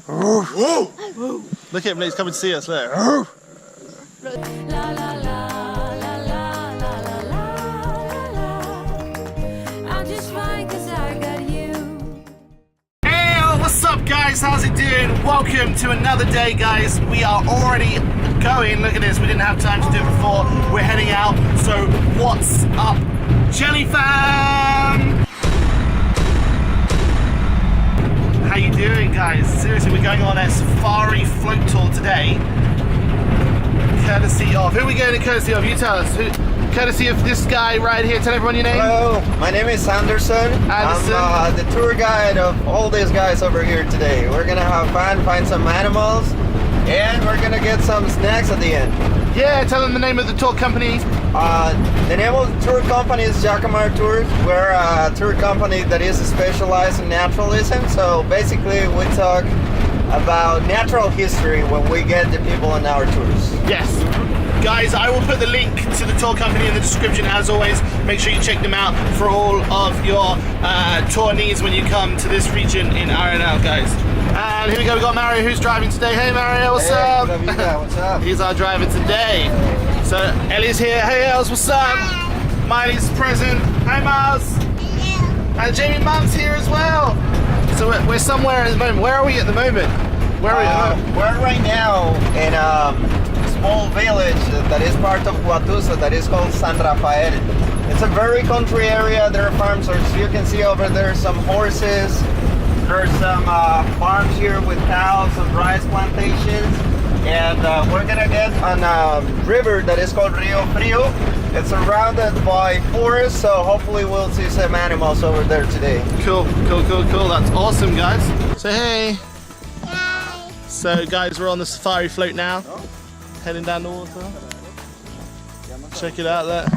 Look at him, he's coming to see us, look. What's up guys, how's it doing? Welcome to another day guys. We are already going, look at this, we didn't have time to do it before. We're heading out, so what's up Jelly fam? How you doing guys? Seriously, we're going on a safari float tour today. Courtesy of, who are we going to courtesy of? You tell us. Courtesy of this guy right here. Tell everyone your name. Hello, my name is Anderson. I'm the tour guide of all these guys over here today. We're gonna have fun, find some animals, and we're gonna get some snacks at the end. Yeah, tell them the name of the tour company. The name of the tour company is Jacamar Tours. We're a tour company that is specialized in naturalism. So basically we talk about natural history when we get the people on our tours. Yes. Guys, I will put the link to the tour company in the description as always. Make sure you check them out for all of your tour needs when you come to this region in Arenal, guys. And here we go, we got Mario who's driving today. Hey Mario, what's up? What's up? He's our driver today. So Ellie's here. Hey Els, what's up? Miley's present. Hey Miles. And Jamie Mum's here as well. So we're somewhere at the moment. Where are we at the moment? Where are we at the moment? We're right now in a small village that is part of Guatusa that is called San Rafael. It's a very country area. There are farms, as you can see over there, some horses. There's some farms here with cows and rice plantations. And we're gonna get on a river that is called Rio Frio. It's surrounded by forest, so hopefully we'll see some animals over there today. Cool. That's awesome, guys. So hey. Hi. So guys, we're on the safari float now. Heading down the water. Check it out there.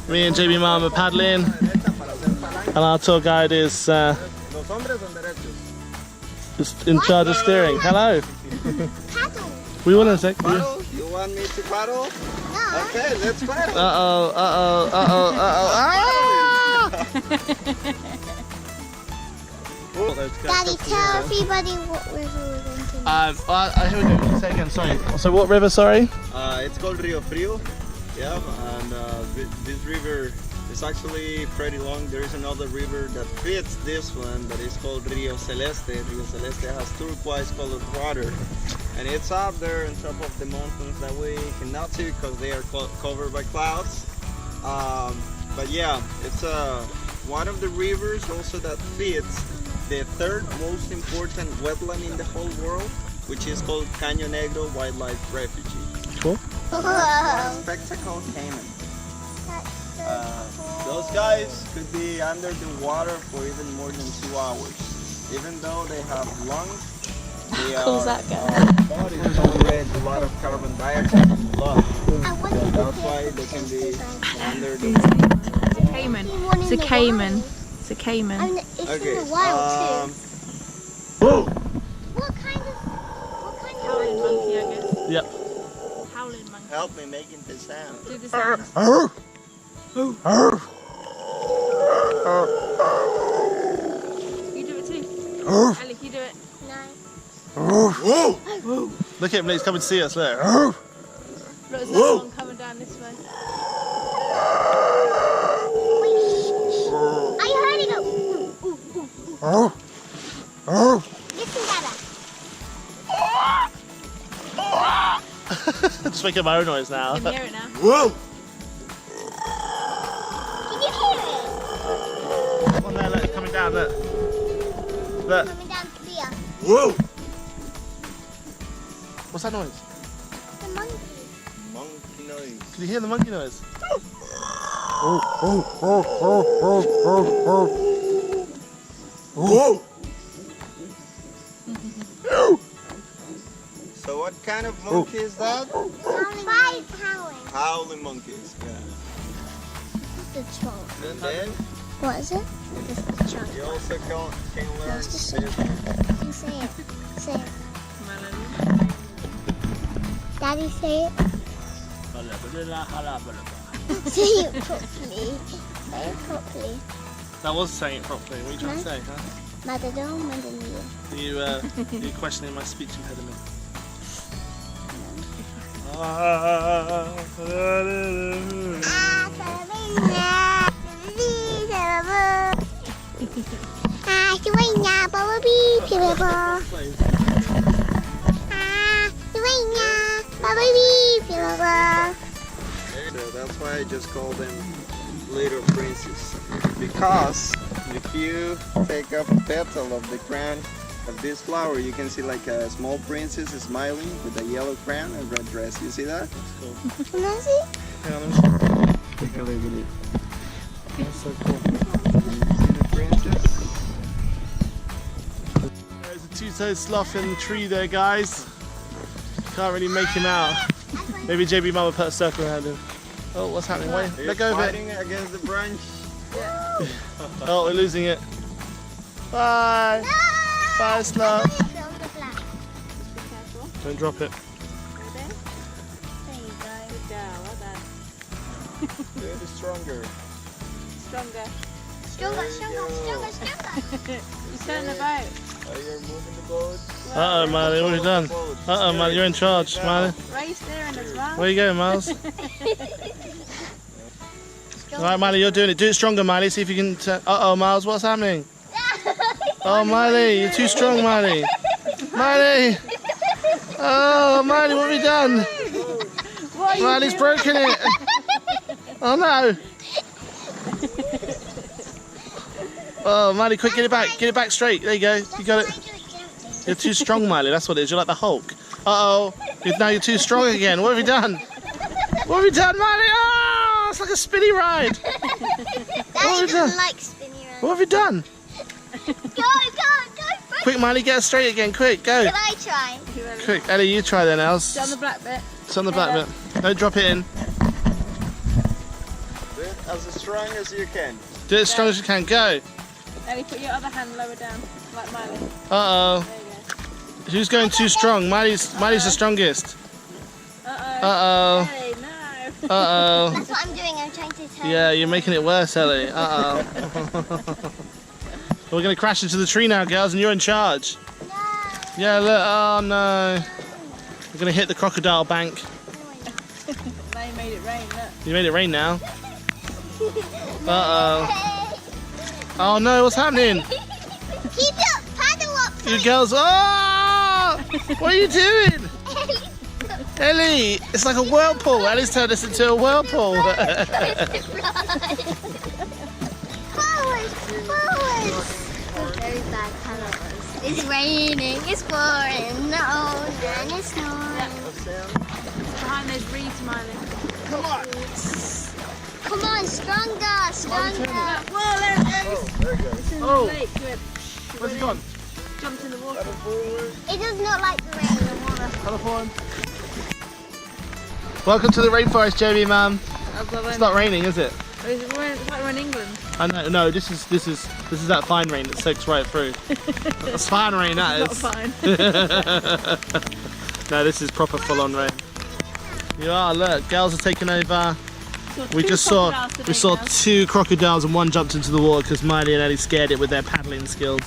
Me and JB Mom are paddling. And our tour guide is just in charge of steering. Hello. Paddle. We want to take. Paddle? You want me to paddle? No. Okay, let's paddle. Daddy, tell everybody what river we're going to. Here we go. Say again. Sorry. So what river? Sorry. It's called Rio Frio. Yeah, and this river is actually pretty long. There is another river that fits this one that is called Rio Celeste. Rio Celeste has turquoise colored water, and it's up there on top of the mountains that we cannot see because they are covered by clouds. But yeah, it's one of the rivers also that fits the third most important wetland in the whole world, which is called Caño Negro Wildlife Refuge. Cool. Spectacle Caimans. Those guys could be under the water for even more than 2 hours. Even though they have lungs, they cool's that guy? bodies tolerate a lot of carbon dioxide and blood. That's why they can be under the water. Caiman. It's a Caiman. It's a Caiman. It's in the wild too. Whoa. What kind of Howling monkey, I guess. Yep. Howling monkey. Help me making the sound. Do the sound. You do it too. Ellie, you do it. No. Look at him, he's coming to see us. Look. Look, there's another one coming down this way. I heard it go. Listen, Dada. Just making my own noise now. You can hear it now. Whoa! Can you hear it? Come on there, look, it's coming down, look. Look. Coming down here. Whoa! What's that noise? The monkey. Monkey noise. Can you hear the monkey noise? Whoa! So what kind of monkey is that? Howling. Howling monkeys, yeah. The trunk. And then What is it? This is the trunk. you also can learn What's the this. shape? You say it. Say it. Melon. Daddy, say it. Say it properly. Say it properly. That was saying it properly. What are you trying to say, huh? Matador, Mandanilla. You questioning my speech impediment? So that's why I just call them little princes. Because if you take up a petal of the crown of this flower, you can see like a small princess smiling with a yellow crown and red dress. You see that? Can I see? Take a look at it. That's so cool. You see the princess? There's a two-toed sloth in the tree there, guys. Can't really make him out. Maybe JB Mum will put a circle around him. Oh, what's happening? Wait, let go of it. Fighting against the branch. Oh, we're losing it. Bye. Bye, sloth. Don't drop it. Maybe stronger. Stronger. You turn about. You're moving the boat. Uh-oh, Miley, what have you done? Uh-oh, Miley, you're in charge, Miley. Right steering as well. Where you going, Miles? Alright, Miley, you're doing it. Do it stronger, Miley. See if you can turn. Uh-oh, Miles, what's happening? Oh, Miley, you're too strong, Miley. Miley! Oh, Miley, what have you done? Miley's broken it. Oh, no. Oh, Miley, quick, get it back. Get it back straight. There you go. You got it. You're too strong, Miley. That's what it is. You're like the Hulk. Uh-oh. Now you're too strong again. What have you done? What have you done, Miley? Oh, it's like a spinny ride. What have you done? Like spinny rides. What have you done? Go. Quick, Miley, get it straight again. Quick, go. Can I try? Quick, Ellie, you try then, Els. It's on the black bit. It's on the black bit. Don't drop it in. Do it as strong as you can. Do it as strong as you can. Go. Ellie, put your other hand lower down, like Miley. Uh-oh. There you go. Who's going too strong? Miley's the strongest. Uh-oh. Uh-oh. Ellie, no. Uh-oh. That's what I'm doing. I'm trying to turn. Yeah, you're making it worse, Ellie. Uh-oh. We're going to crash into the tree now, girls, and you're in charge. No. Yeah, look. Oh, no. We're going to hit the crocodile bank. Now you made it rain, look. You made it rain now. Uh-oh. Oh, no, what's happening? Keep your paddle up. You girls. Oh! What are you doing? Ellie, it's like a whirlpool. Ellie's turned us into a whirlpool. Forward. Very bad colors. It's raining. It's pouring. No, and it's snowing. Behind those reeds, Miley. Come on, stronger. Whoa, there it goes. There you go. It's in Oh. the lake. Good. Where's he gone? Jumped in the water. It does not like the rain or water. Telephone. Welcome to the rainforest, Jamie, ma'am. It's not raining, is it? It's like we're in England. I know. No, this is that fine rain that soaks right through. That's fine rain, that Not is. fine. No, this is proper full-on rain. You are. Look, girls are taking over. We just saw two crocodiles and one jumped into the water because Miley and Ellie scared it with their paddling skills.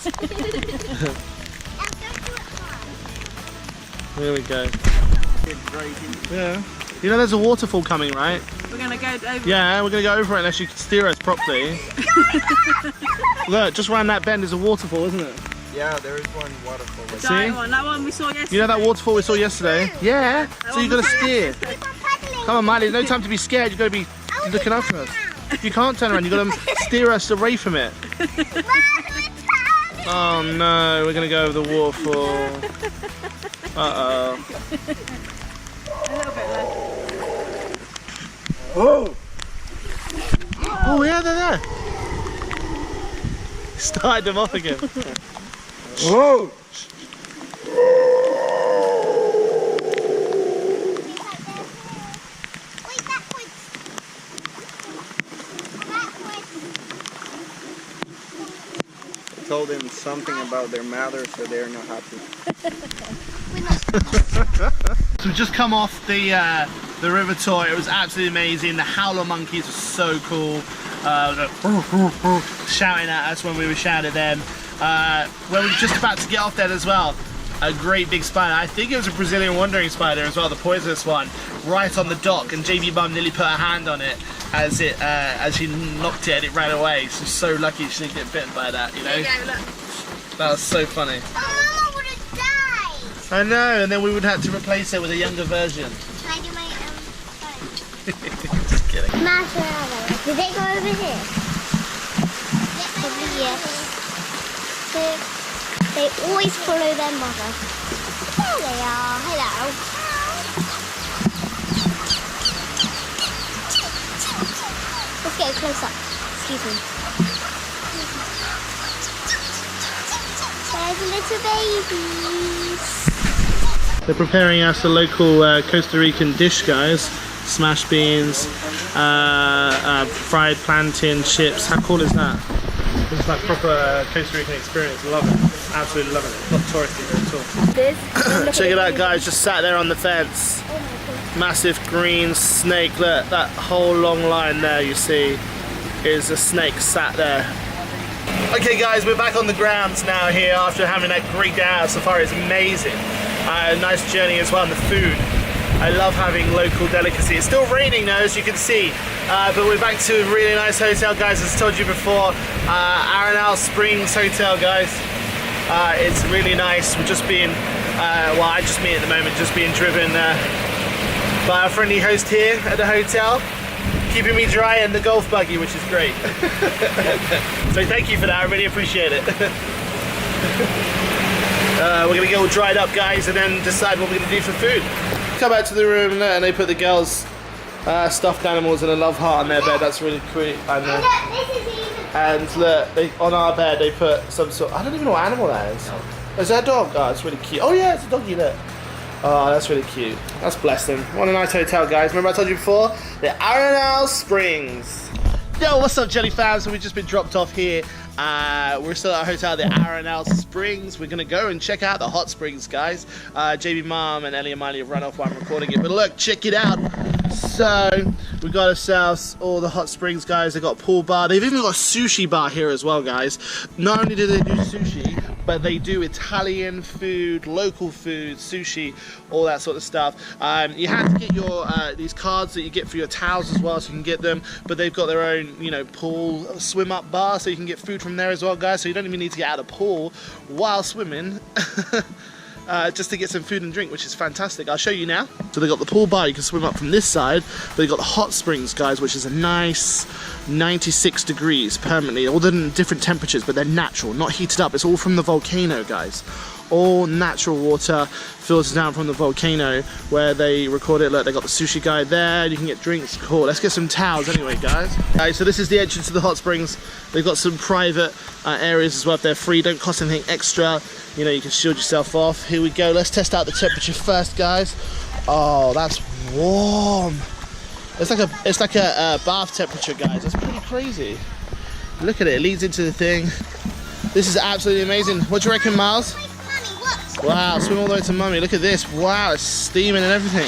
There we go. Yeah. You know there's a waterfall coming, right? We're going to go over. Yeah, we're going to go over it unless you can steer us properly. Look, just around that bend is a waterfall, isn't it? Yeah, there is one waterfall. The giant one. That one we saw yesterday. You know that waterfall we saw yesterday? Yeah. So you've got to steer. Come on, Miley, there's no time to be scared. You've got to be looking after us. You can't turn around. You've got to steer us away from it. Oh no, we're going to go over the waterfall. Uh-oh. A little bit left. Oh! Oh yeah, they're there. Started them off again. Whoa! Told them something about their mother, so they're not happy. So we've just come off the river tour. It was absolutely amazing. The Howling Monkeys were so cool. Shouting at us when we were shouting at them. when we were just about to get off there as well, a great big spider. I think it was a Brazilian wandering spider as well, the poisonous one, right on the dock, and JB Mum nearly put her hand on it as she knocked it and it ran away. She's so lucky she didn't get bitten by that, you know? That was so funny. Mama would have died. I know, and then we would have to replace it with a younger version. Can I do my phone? Just kidding. Did they go over here? Over here. So they always follow their mother. There they are. Hello. Let's get close up. Excuse me. There's little babies. They're preparing us a local Costa Rican dish, guys. Smashed beans, fried plantain chips. How cool is that? It's like proper Costa Rican experience. Love it. Absolutely love it. Not touristy at all. Check it out, guys. Just sat there on the fence. Massive green snake. Look, that whole long line there you see is a snake sat there. Okay guys, we're back on the grounds now here after having that great day out. Safari is amazing. Nice journey as well, and the food. I love having local delicacy. It's still raining now, as you can see, but we're back to a really nice hotel, guys. As I told you before, Arenal Springs Hotel, guys. It's really nice. We're just being, well, I just me at the moment, just being driven by our friendly host here at the hotel, keeping me dry in the golf buggy, which is great. So thank you for that, I really appreciate it. We're gonna get all dried up, guys, and then decide what we're gonna do for food. Come back to the room and they put the girls' stuffed animals and a love heart on their bed. That's really cool. And look, on our bed they put some sort. I don't even know what animal that is. Is that a dog? Oh, it's really cute. Oh yeah, it's a doggy. Look. Oh, that's really cute. That's blessed them. What a nice hotel, guys. Remember I told you before? The Arenal Springs. Yo, what's up, Jelly fans? So we've just been dropped off here. We're still at our hotel, the Arenal Springs. We're gonna go and check out the hot springs, guys. JB Mom and Ellie and Miley have run off while I'm recording it, but look, check it out. So we got ourselves all the hot springs, guys. They got a pool bar. They've even got a sushi bar here as well, guys. Not only do they do sushi, but they do Italian food, local food, sushi, all that sort of stuff. You have to get your these cards that you get for your towels as well, so you can get them. But they've got their own, you know, pool swim up bar, so you can get food from there as well, guys. So you don't even need to get out of the pool while swimming. Just to get some food and drink, which is fantastic. I'll show you now. So they got the pool bar, you can swim up from this side, but they got the hot springs, guys, which is a nice 96 degrees permanently, all the different temperatures, but they're natural, not heated up. It's all from the volcano, guys. All natural water filters down from the volcano where they record it. Look, they got the sushi guy there, you can get drinks. Cool, let's get some towels anyway, guys. Okay, so this is the entrance to the hot springs. They've got some private areas as well. If they're free, don't cost anything extra. You know, you can shield yourself off. Here we go, let's test out the temperature first, guys. Oh, that's warm. It's like a bath temperature, guys. That's pretty crazy. Look at it, it leads into the thing. This is absolutely amazing. What do you reckon, Miles? Wow, swim all the way to Mummy. Look at this. Wow, it's steaming and everything.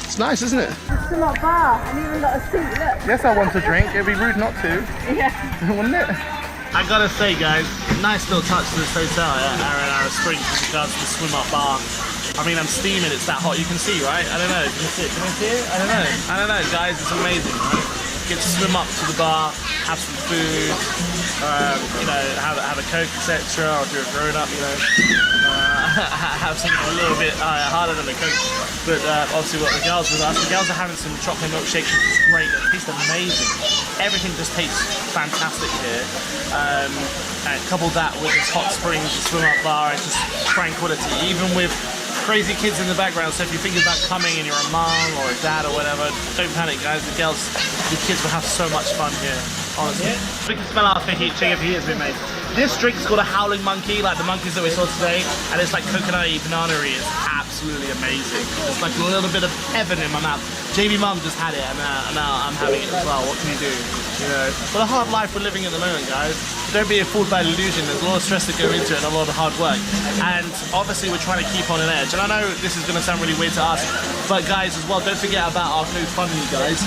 It's nice, isn't it? It's not bar, and even got a seat, look. Yes, I want to drink. It'd be rude not to. Yeah. Wouldn't it? I gotta say, guys, nice little touch to this hotel at Arenal Springs with regards to the swim up bar. I mean, I'm steaming, it's that hot. You can see, right? I don't know. Can you see it? Can I see it? I don't know. I don't know, guys. It's amazing, right? Get to swim up to the bar, have some food, you know, have a Coke, etc. Or if you're a grown up, you know, have something a little bit harder than a Coke. But obviously, what the girls with us, the girls are having some chocolate milkshakes, which is great. It tastes amazing. Everything just tastes fantastic here. And couple that with this hot springs, the swim up bar, it's just tranquility. Even with crazy kids in the background, so if you're thinking about coming and you're a mom or a dad or whatever, don't panic, guys. The kids will have so much fun here, honestly. We can smell our fajit. Check if it has been made. This drink is called a Howling Monkey, like the monkeys that we saw today, and it's like coconut-y, banana-y. It's absolutely amazing. It's like a little bit of heaven in my mouth. JB Mum just had it, and now I'm having it as well. What can you do? You know, what a hard life we're living at the moment, guys. don't be fooled by the illusion. There's a lot of stress that go into it and a lot of hard work. And obviously we're trying to keep on an edge. And I know this is going to sound really weird to us, but guys as well, don't forget about our GoFundMe, guys.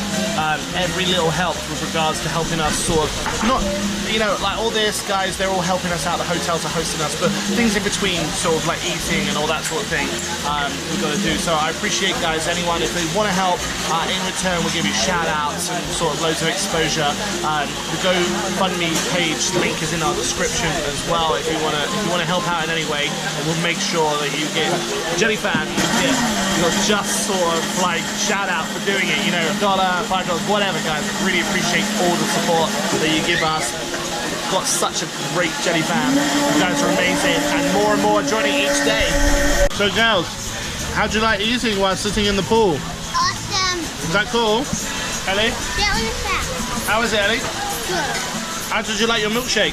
Every little help with regards to helping us sort of, not, you know, like all this, guys, they're all helping us out. The hotels are hosting us, but things in between, sort of like eating and all that sort of thing, we've got to do. So I appreciate, guys, anyone, if they want to help, in return we'll give you shout outs and sort of loads of exposure. The GoFundMe page link is in our description as well if you want to help out in any way, and we'll make sure that you get JellyFan, you get just sort of like shout out for doing it, you know, $1, $5, whatever, guys. Really appreciate all the support that you give us. Got such a great JellyFan. You guys are amazing, and more joining each day. So girls, how'd you like eating while sitting in the pool? Awesome. Is that cool? Ellie? Get on the sack. How was it, Ellie? Good. How did you like your milkshake?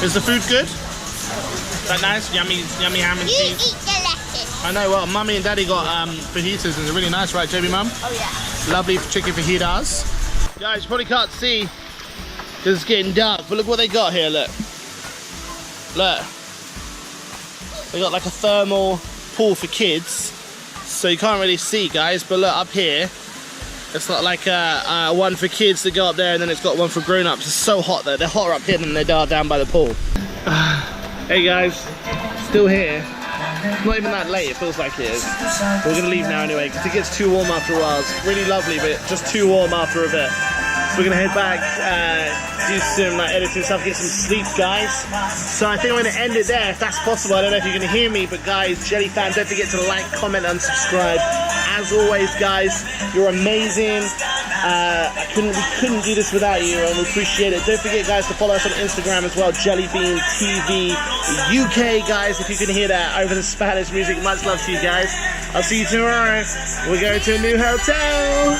Is the food good? Is that nice? Yummy ham and You cheese? eat the lettuce. I know, well, Mummy and Daddy got fajitas and they're really nice, right, JB Mum? Oh yeah. Lovely chicken fajitas. Guys, you probably can't see because it's getting dark, but look what they got here, look. Look. They got like a thermal pool for kids, so you can't really see, guys, but look up here. It's got like a one for kids that go up there, and then it's got one for grown-ups. It's so hot there. They're hotter up here than they are down by the pool. Hey guys, still here. Not even that late, it feels like it is. We're gonna leave now anyway, because it gets too warm after a while. It's really lovely, but just too warm after a bit. So we're gonna head back, do some editing stuff, get some sleep, guys. So I think I'm gonna end it there if that's possible. I don't know if you're gonna hear me, but guys, JellyFan, don't forget to like, comment, and subscribe. As always, guys, you're amazing. We couldn't do this without you, and we appreciate it. Don't forget, guys, to follow us on Instagram as well, JellyBeanTV UK, guys, if you can hear that over the Spanish music. Much love to you guys. I'll see you tomorrow. We're going to a new hotel.